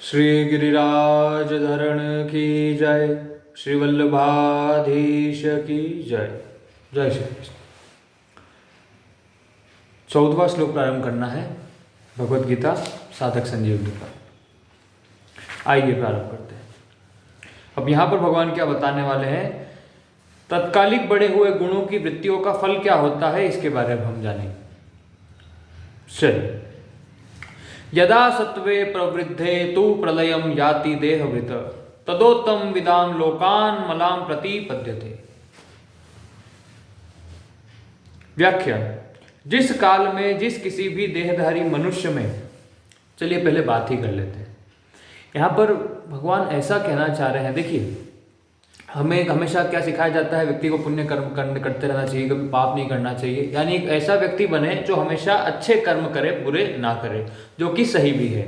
श्री गिरिराज धरण की जय, श्री वल्लभाधीश की जय। जय श्री कृष्ण। 14वां श्लोक प्रारंभ करना है भगवद गीता साधक संजीवनी का। आइए प्रारंभ करते हैं। अब यहाँ पर भगवान क्या बताने वाले हैं, तत्कालिक बढ़े हुए गुणों की वृत्तियों का फल क्या होता है इसके बारे में हम जानेंगे। चलिए। यदा सत्वे प्रवृद्धे तु प्रलयम याति देहवृत तदोत्तम विदाम लोकान मलाम प्रतिपद्यते। व्याख्या। जिस काल में जिस किसी भी देहधारी मनुष्य में, चलिए पहले बात ही कर लेते हैं। यहाँ पर भगवान ऐसा कहना चाह रहे हैं, देखिए हमें हमेशा क्या सिखाया जाता है, व्यक्ति को पुण्य कर्म करते रहना चाहिए, कभी पाप नहीं करना चाहिए। यानी एक ऐसा व्यक्ति बने जो हमेशा अच्छे कर्म करे, बुरे ना करे, जो कि सही भी है।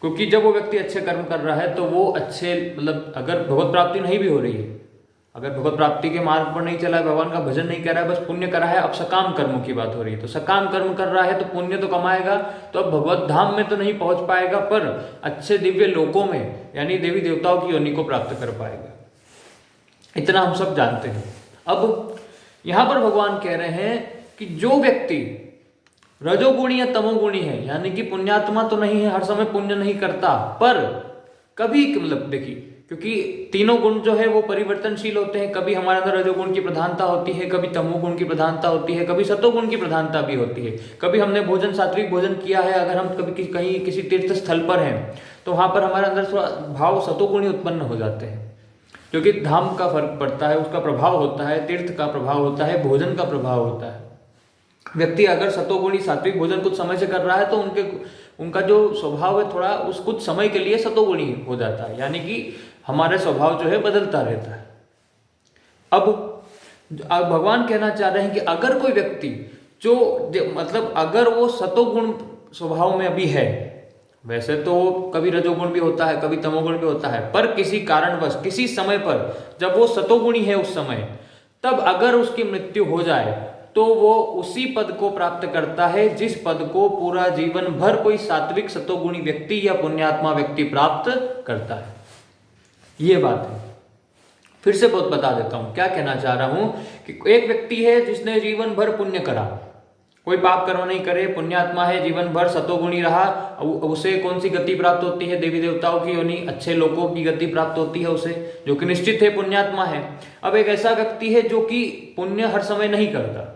क्योंकि जब वो व्यक्ति अच्छे कर्म कर रहा है तो वो अच्छे, मतलब अगर भगवत प्राप्ति नहीं भी हो रही है, अगर भगवत प्राप्ति के मार्ग पर नहीं चला है, भगवान का भजन नहीं कर रहा है, बस पुण्य करा है, अब सकाम कर्मों की बात हो रही है, तो सकाम कर्म कर रहा है तो पुण्य तो कमाएगा, तो अब भगवत धाम में तो नहीं पहुंच पाएगा, पर अच्छे दिव्य लोकों में यानी देवी देवताओं की योनि को प्राप्त कर पाएगा। इतना हम सब जानते हैं। अब यहां पर भगवान कह रहे हैं कि जो व्यक्ति रजोगुणी या तमोगुणी है, यानी कि पुण्यात्मा तो नहीं है, हर समय पुण्य नहीं करता, पर कभी, मतलब देखिए, क्योंकि तीनों गुण जो है वो परिवर्तनशील होते हैं। कभी हमारे अंदर रजोगुण की प्रधानता होती है, कभी तमोगुण की प्रधानता होती है, कभी सतोगुण की प्रधानता भी होती है। कभी हमने भोजन, सात्विक भोजन किया है, अगर हम कभी कहीं किसी तीर्थ स्थल पर हैं तो वहां पर हमारे अंदर थोड़ा भाव सतोगुणी उत्पन्न हो जाते हैं, क्योंकि धाम का फर्क पड़ता है, उसका प्रभाव होता है, तीर्थ का प्रभाव होता है, भोजन का प्रभाव होता है। व्यक्ति अगर सतोगुणी सात्विक भोजन कुछ समय से कर रहा है तो उनका जो स्वभाव है थोड़ा उस कुछ समय के लिए सतोगुणी हो जाता है, यानी कि हमारे स्वभाव जो है बदलता रहता है। अब भगवान कहना चाह रहे हैं कि अगर कोई व्यक्ति जो मतलब अगर वो सतोगुण स्वभाव में अभी है, वैसे तो कभी रजोगुण भी होता है, कभी तमोगुण भी होता है, पर किसी कारणवश किसी समय पर जब वो सतोगुणी है उस समय, तब अगर उसकी मृत्यु हो जाए तो वो उसी पद को प्राप्त करता है जिस पद को पूरा जीवन भर कोई सात्विक सतोगुणी व्यक्ति या पुण्यात्मा व्यक्ति प्राप्त करता है। ये बात है। फिर से बहुत बता देता हूं क्या कहना चाह रहा हूं कि एक व्यक्ति है जिसने जीवन भर पुण्य करा, कोई पाप कर्म नहीं करे, पुण्यात्मा है, जीवन भर सतोगुणी रहा, उसे कौन सी गति प्राप्त होती है? देवी देवताओं की योनि, अच्छे लोगों की गति प्राप्त होती है उसे, जो कि निश्चित है पुण्यात्मा है। अब एक ऐसा व्यक्ति है जो कि पुण्य हर समय नहीं करता,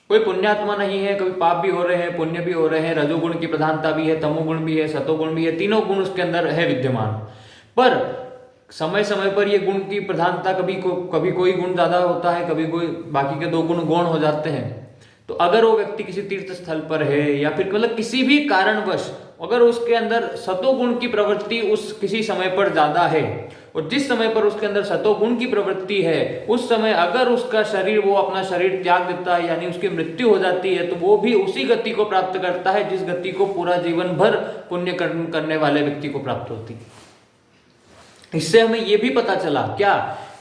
कोई पुण्यात्मा नहीं है, कभी पाप भी हो रहे हैं, पुण्य भी हो रहे हैं, रजोगुण की प्रधानता भी है, तमोगुण भी है, सतोगुण भी है, तीनों गुण उसके अंदर है विद्यमान, पर समय समय पर ये गुण की प्रधानता कभी कोई गुण ज्यादा होता है, कभी कोई बाकी के दो गुण गौण हो जाते हैं। तो अगर वो व्यक्ति किसी तीर्थ स्थल पर है या फिर मतलब किसी भी कारणवश अगर उसके अंदर सतोगुण की प्रवृत्ति उस किसी समय पर ज्यादा है, और जिस समय पर उसके अंदर सतोगुण की प्रवृत्ति है उस समय अगर उसका शरीर, वो अपना शरीर त्याग देता है, यानी उसकी मृत्यु हो जाती है, तो वो भी उसी गति को प्राप्त करता है जिस गति को पूरा जीवन भर पुण्य कर्म करने वाले व्यक्ति को प्राप्त होती है। इससे हमें यह भी पता चला क्या,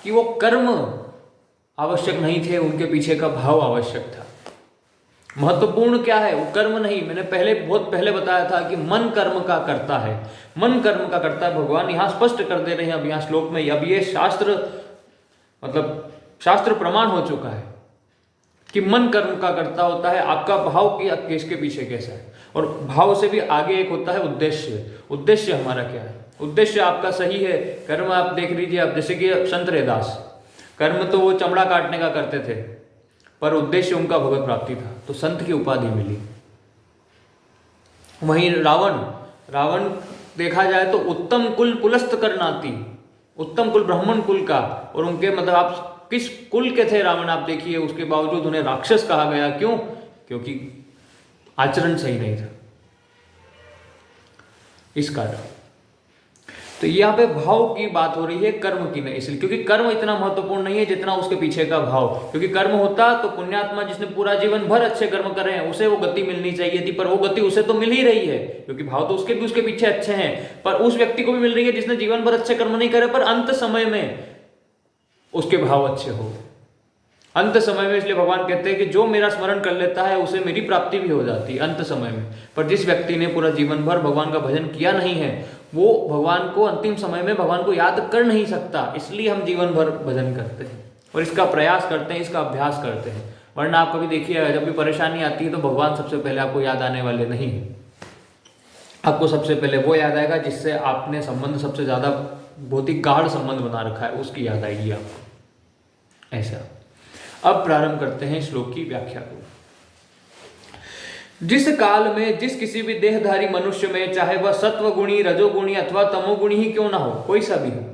कि वो कर्म आवश्यक नहीं थे, उनके पीछे का भाव आवश्यक था। महत्वपूर्ण क्या है? वो कर्म नहीं, मैंने बहुत पहले बताया था कि मन कर्म का करता है, मन कर्म का करता है। भगवान यहां स्पष्ट कर दे रहे हैं अब यहां श्लोक में, अब ये शास्त्र मतलब शास्त्र प्रमाण हो चुका है कि मन कर्म का करता होता है। आपका भाव की इसके पीछे कैसा है, और भाव से भी आगे एक होता है उद्देश्य। उद्देश्य हमारा क्या है? उद्देश्य आपका सही है। कर्म आप देख लीजिए, आप जैसे कि संत रैदास, कर्म तो वो चमड़ा काटने का करते थे, पर उद्देश्य उनका भगवत प्राप्ति था, तो संत की उपाधि मिली। वहीं रावण देखा जाए तो उत्तम कुल पुलस्त करनाती, उत्तम कुल ब्राह्मण कुल का, और उनके मतलब आप किस कुल के थे रावण आप देखिए, उसके बावजूद उन्हें राक्षस कहा गया। क्यों? क्योंकि आचरण सही नहीं था, इस कारण। तो यहाँ पे भाव की बात हो रही है, कर्म की नहीं, इसलिए क्योंकि कर्म इतना महत्वपूर्ण नहीं है जितना उसके पीछे का भाव। क्योंकि कर्म होता तो पुण्यात्मा जिसने पूरा जीवन भर अच्छे कर्म करे हैं उसे वो गति मिलनी चाहिए थी, पर वो गति उसे तो मिल ही रही है, क्योंकि भाव तो उसके भी उसके पीछे अच्छे हैं, पर उस व्यक्ति को भी मिल रही है जिसने जीवन भर अच्छे कर्म नहीं करे, पर अंत समय में उसके भाव अच्छे हो। अंत समय में इसलिए भगवान कहते हैं कि जो मेरा स्मरण कर लेता है उसे मेरी प्राप्ति भी हो जाती है अंत समय में। पर जिस व्यक्ति ने पूरा जीवन भर भगवान का भजन किया नहीं है वो भगवान को अंतिम समय में भगवान को याद कर नहीं सकता, इसलिए हम जीवन भर भजन करते हैं और इसका प्रयास करते हैं, इसका अभ्यास करते हैं। वरना आप कभी देखिएगा, जब भी परेशानी आती है तो भगवान सबसे पहले आपको याद आने वाले नहीं है। आपको सबसे पहले वो याद आएगा जिससे आपने संबंध सबसे ज़्यादा बहुत ही गाढ़ संबंध बना रखा है, उसकी याद आएगी आपको। ऐसा। अब प्रारंभ करते हैं श्लोक की व्याख्या को। जिस काल में जिस किसी भी देहधारी मनुष्य में, चाहे वह सत्वगुणी, रजोगुणी अथवा तमोगुणी ही क्यों ना हो, कोई सा भी हो,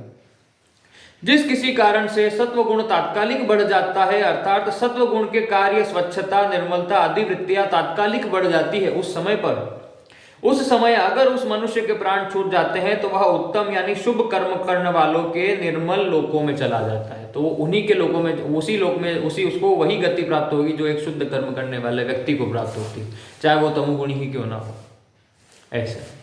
जिस किसी कारण से सत्वगुण तात्कालिक बढ़ जाता है, अर्थात सत्वगुण के कार्य स्वच्छता, निर्मलता आदि वृत्तियां तात्कालिक बढ़ जाती है, उस समय अगर उस मनुष्य के प्राण छूट जाते हैं तो वह उत्तम यानी शुभ कर्म करने वालों के निर्मल लोकों में चला जाता है। तो उन्हीं के लोकों में, उसी लोक में, उसको वही गति प्राप्त होगी जो एक शुद्ध कर्म करने वाले व्यक्ति को प्राप्त होती है, चाहे वो तमोगुणी ही क्यों ना हो। ऐसे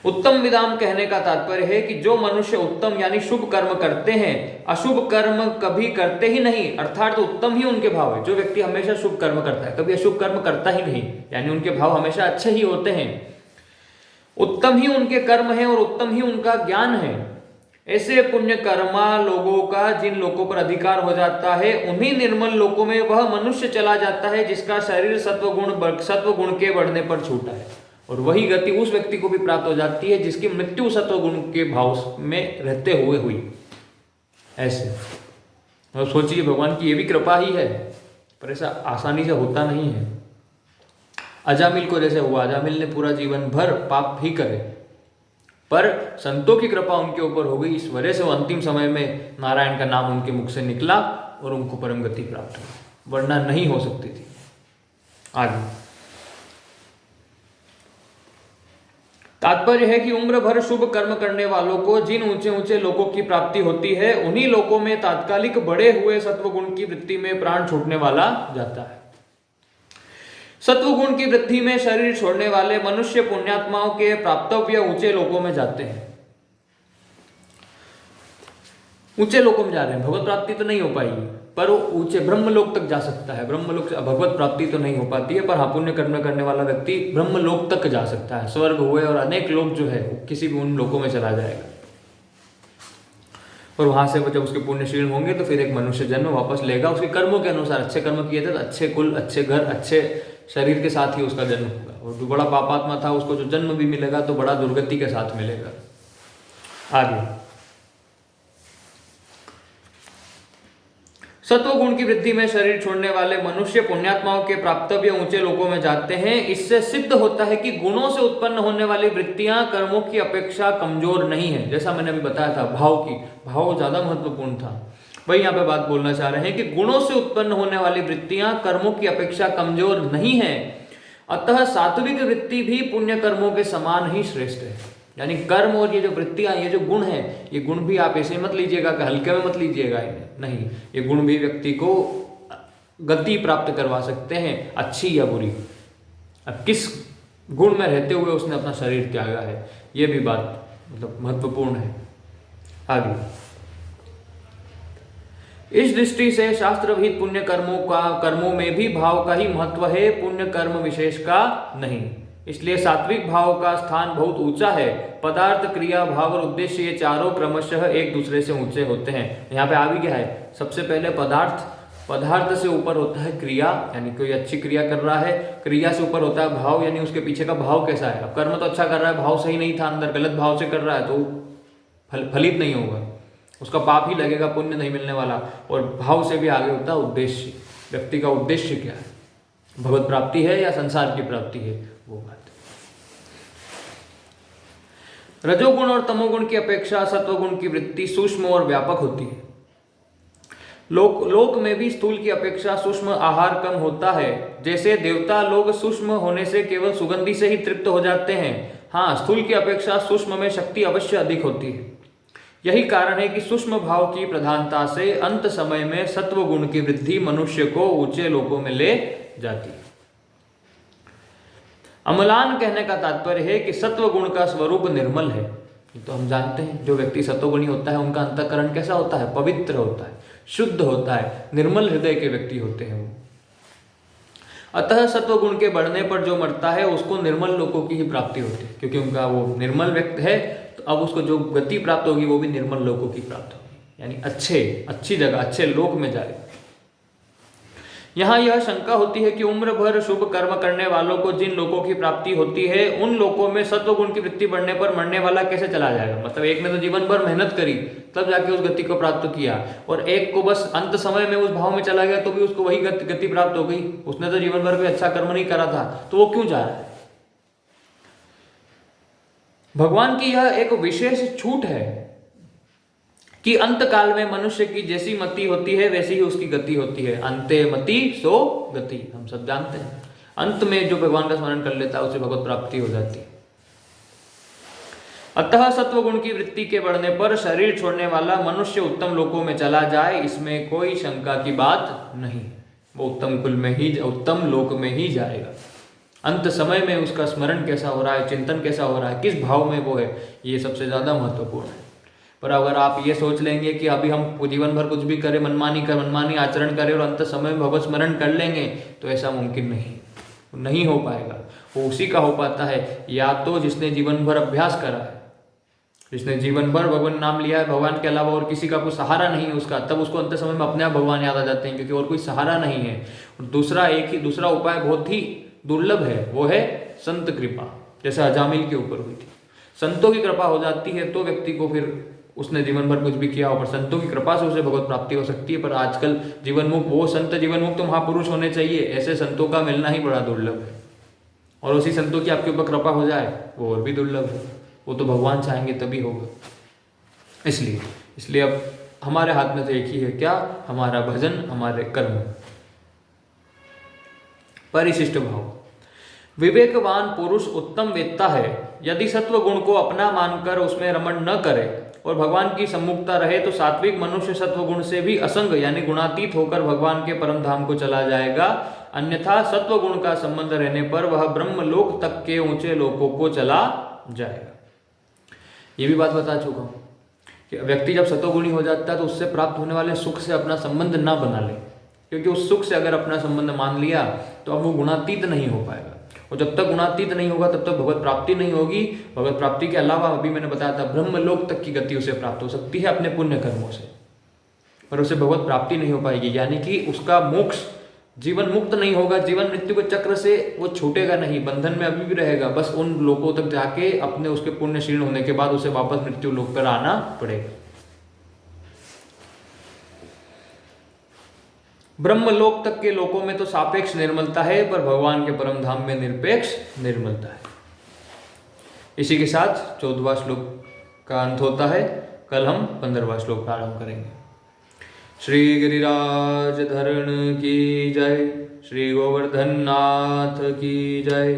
उत्तम विदाम कहने का तात्पर्य है कि जो मनुष्य उत्तम यानी शुभ कर्म करते हैं, अशुभ कर्म कभी करते ही नहीं, अर्थात तो उत्तम ही उनके भाव है। जो व्यक्ति हमेशा शुभ कर्म करता है, कभी अशुभ कर्म करता ही नहीं, यानी उनके भाव हमेशा अच्छे ही होते हैं, उत्तम ही उनके कर्म है और उत्तम ही उनका ज्ञान है। ऐसे पुण्य कर्मा लोगों का जिन लोगों पर अधिकार हो जाता है, उन्हीं निर्मल लोकों में वह मनुष्य चला जाता है जिसका शरीर सत्वगुण के बढ़ने पर छूटा है, और वही गति उस व्यक्ति को भी प्राप्त हो जाती है जिसकी मृत्यु सत्वगुण के भाव में रहते हुए हुई। ऐसे और सोचिए, भगवान की ये भी कृपा ही है, पर ऐसा आसानी से होता नहीं है। अजामिल को जैसे हुआ, अजामिल ने पूरा जीवन भर पाप भी करे, पर संतों की कृपा उनके ऊपर हो गई, इस वजह से वो अंतिम समय में नारायण का नाम उनके मुख से निकला और उनको परम गति प्राप्त हुई, वरना नहीं हो सकती थी। आगे तात्पर्य है कि उम्र भर शुभ कर्म करने वालों को जिन ऊंचे ऊंचे लोकों की प्राप्ति होती है, उन्हीं लोकों में तात्कालिक बढ़े हुए सत्वगुण की वृत्ति में प्राण छूटने वाला जाता है। सत्वगुण की वृद्धि में शरीर छोड़ने वाले मनुष्य पुण्यात्माओं के प्राप्तव्य ऊंचे लोकों में जाते हैं। ऊंचे लोकों में जा रहे हैं, भगवत प्राप्ति तो नहीं हो पाएगी, पर वो ऊंचे ब्रह्मलोक तक जा सकता है। ब्रह्मलोक से भगवत प्राप्ति तो नहीं हो पाती है, पर हाँ पुण्य कर्म करने वाला व्यक्ति ब्रह्मलोक तक जा सकता है। स्वर्ग हुए और अनेक लोक जो है किसी भी उन लोकों में चला जाएगा, और वहां से जब उसके पुण्य क्षीण होंगे तो फिर एक मनुष्य जन्म वापस लेगा, उसके कर्मों के अनुसार। अच्छे कर्म किए थे तो अच्छे कुल, अच्छे घर, अच्छे शरीर के साथ ही उसका जन्म होगा, और जो बड़ा पापात्मा था उसको जो जन्म भी मिलेगा तो बड़ा दुर्गति के साथ मिलेगा। आगे सत्वगुण की वृद्धि में शरीर छोड़ने वाले मनुष्य पुण्यात्माओं के प्राप्तव्य ऊंचे लोकों में जाते हैं। इससे सिद्ध होता है कि गुणों से उत्पन्न होने वाली वृत्तियां कर्मों की अपेक्षा कमजोर नहीं है। जैसा मैंने अभी बताया था, भाव ज्यादा महत्वपूर्ण था, वही यहाँ पे बात बोलना चाह रहे हैं कि गुणों से उत्पन्न होने वाली वृत्तियां कर्मों की अपेक्षा कमजोर नहीं है। अतः सात्विक वृत्ति भी पुण्य कर्मों के समान ही श्रेष्ठ है। यानी कर्म और ये जो वृत्तियां, ये जो गुण है, ये गुण भी आप ऐसे मत लीजिएगा कि हल्के में मत लीजिएगा इन्हें, नहीं, ये गुण भी व्यक्ति को गति प्राप्त करवा सकते हैं, अच्छी या बुरी। अब किस गुण में रहते हुए उसने अपना शरीर त्यागा है, ये भी बात मतलब महत्वपूर्ण है। आगे इस दृष्टि से शास्त्र विहित पुण्य कर्मों में भी भाव का ही महत्व है, पुण्य कर्म विशेष का नहीं। इसलिए सात्विक भाव का स्थान बहुत ऊंचा है। पदार्थ, क्रिया, भाव और उद्देश्य, ये चारों क्रमशः एक दूसरे से ऊंचे होते हैं। यहाँ पे आ भी क्या है, सबसे पहले पदार्थ से ऊपर होता है क्रिया, यानी कोई अच्छी क्रिया कर रहा है। क्रिया से ऊपर होता है भाव, यानी उसके पीछे का भाव कैसा है। अब कर्म तो अच्छा कर रहा है, भाव सही नहीं था, अंदर गलत भाव से कर रहा है तो फलित नहीं होगा, उसका पाप ही लगेगा, पुण्य नहीं मिलने वाला। और भाव से भी आगे होता है उद्देश्य, व्यक्ति का उद्देश्य क्या है, भगवत प्राप्ति है या संसार की प्राप्ति है, वो बात। रजोगुण और तमोगुण की अपेक्षा सत्वगुण की वृत्ति सूक्ष्म और व्यापक होती है। लोक में भी स्थूल की अपेक्षा सूक्ष्म आहार कम होता है। जैसे देवता लोग सूक्ष्म होने से केवल सुगंधि से ही तृप्त हो जाते हैं, हाँ स्थूल की अपेक्षा सूक्ष्म में शक्ति अवश्य अधिक होती है। यही कारण है कि सूक्ष्म भाव की प्रधानता से अंत समय में सत्व गुण की वृद्धि मनुष्य को ऊंचे लोकों में ले जाती है। अमलान कहने का तात्पर्य है कि सत्व गुण का स्वरूप निर्मल है। तो हम जानते हैं जो व्यक्ति सत्वगुणी होता है उनका अंतःकरण कैसा होता है, पवित्र होता है, शुद्ध होता है, निर्मल हृदय के व्यक्ति होते हैं वो। अतः सत्व गुण के बढ़ने पर जो मरता है उसको निर्मल लोकों की ही प्राप्ति होती है, क्योंकि उनका वो निर्मल व्यक्ति है, तो अब उसको जो गति प्राप्त होगी वो भी निर्मल लोकों की प्राप्त होगी, यानी अच्छी जगह, अच्छे लोक में जाएगा। यहाँ यह शंका होती है कि उम्र भर शुभ कर्म करने वालों को जिन लोकों की प्राप्ति होती है उन लोकों में सत्व गुण की वृत्ति बढ़ने पर मरने वाला कैसे चला जाएगा। मतलब एक ने तो जीवन भर मेहनत करी तब जाके उस गति को प्राप्त किया, और एक को बस अंत समय में उस भाव में चला गया तो भी उसको वही गति प्राप्त हो गई। उसने तो जीवन भर कोई अच्छा कर्म नहीं करा था, तो वो क्यों जा रहा है। भगवान की यह एक विशेष छूट है कि अंत काल में मनुष्य की जैसी मति होती है वैसी ही उसकी गति होती है। अंते मति सो गति, हम सब जानते हैं। अंत में जो भगवान का स्मरण कर लेता है उसे भगवत प्राप्ति हो जाती है। अतः सत्व गुण की वृत्ति के बढ़ने पर शरीर छोड़ने वाला मनुष्य उत्तम लोकों में चला जाए, इसमें कोई शंका की बात नहीं। वो उत्तम कुल में ही, उत्तम लोक में ही जाएगा। अंत समय में उसका स्मरण कैसा हो रहा है, चिंतन कैसा हो रहा है, किस भाव में वो है, ये सबसे ज्यादा महत्वपूर्ण है। पर अगर आप ये सोच लेंगे कि अभी हम जीवन भर कुछ भी करें, मनमानी आचरण करें और अंत समय में भगवत स्मरण कर लेंगे, तो ऐसा मुमकिन नहीं हो पाएगा। वो उसी का हो पाता है या तो जिसने जीवन भर अभ्यास करा है, जिसने जीवन भर भगवान नाम लिया है, भगवान के अलावा और किसी का कोई सहारा नहीं है उसका, तब उसको अंत समय में अपने आप भगवान याद आ जाते हैं, क्योंकि और कोई सहारा नहीं है। और दूसरा उपाय बहुत ही दुर्लभ है, वो है संत कृपा, जैसे अजामिल के ऊपर हुई थी। संतों की कृपा हो जाती है तो व्यक्ति को, फिर उसने जीवन भर कुछ भी किया हो, पर संतों की कृपा से उसे भगवत प्राप्ति हो सकती है। पर आजकल जीवन मुक्त, वो संत जीवन मुक्त तो महापुरुष होने चाहिए, ऐसे संतों का मिलना ही बड़ा दुर्लभ है। और उसी संतों की आपके ऊपर कृपा हो जाए वो और भी दुर्लभ है, वो तो भगवान चाहेंगे तभी होगा। इसलिए अब हमारे हाथ में तो एक ही है, क्या, हमारा भजन, हमारे कर्म। परिशिष्ट भाव। विवेकवान पुरुष उत्तम वेत्ता है, यदि सत्व गुण को अपना मानकर उसमें रमण न करे और भगवान की सम्मुखता रहे तो सात्विक मनुष्य सत्व गुण से भी असंग यानी गुणातीत होकर भगवान के परम धाम को चला जाएगा। अन्यथा सत्व गुण का संबंध रहने पर वह ब्रह्मलोक तक के ऊंचे लोकों को चला जाएगा। ये भी बात बता चुका हूं कि व्यक्ति जब सत्वगुणी हो जाता है तो उससे प्राप्त होने वाले सुख से अपना संबंध ना बना ले, क्योंकि उस सुख से अगर अपना संबंध मान लिया तो अब वो गुणातीत नहीं हो पाएगा। और जब तक गुणातीत नहीं होगा तब तक भगवत प्राप्ति नहीं होगी। भगवत प्राप्ति के अलावा अभी मैंने बताया था ब्रह्मलोक तक की गति उसे प्राप्त हो सकती है अपने पुण्य कर्मों से, पर उसे भगवत प्राप्ति नहीं हो पाएगी, यानी कि उसका मोक्ष, जीवन मुक्त नहीं होगा, जीवन मृत्यु के चक्र से वो छूटेगा नहीं, बंधन में अभी भी रहेगा। बस उन लोकों तक जाके अपने उसके पुण्य क्षीण होने के बाद उसे वापस मृत्यु लोक पर आना पड़ेगा। ब्रह्मलोक तक के लोकों में तो सापेक्ष निर्मलता है, पर भगवान के परम धाम में निरपेक्ष निर्मलता है। इसी के साथ 14वां श्लोक का अंत होता है। कल हम 15वां श्लोक प्रारंभ करेंगे। श्री गिरिराज धरण की जय, श्री गोवर्धन नाथ की जय,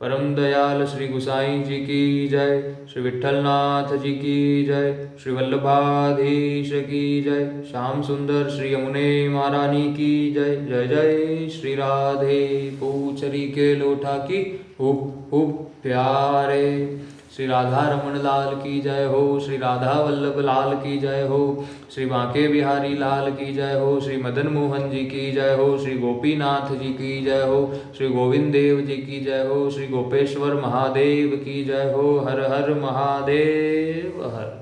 परम दयाल श्री गुसाई जी की जय, श्री विठ्ठलनाथ जी की जय, श्री वल्लभाधीश की जय, श्याम सुंदर श्री यमुने महारानी की जय। जय जय श्री राधे पूछरी के लोटा की खूब खूब प्यारे। श्री राधा रमन लाल की जय हो, श्री राधा वल्लभ लाल की जय हो, श्री बांके बिहारी लाल की जय हो, श्री मदन मोहन जी की जय हो, श्री गोपीनाथ जी की जय हो, श्री गोविंद देव जी की जय हो, श्री गोपेश्वर महादेव की जय हो। हर हर महादेव हर।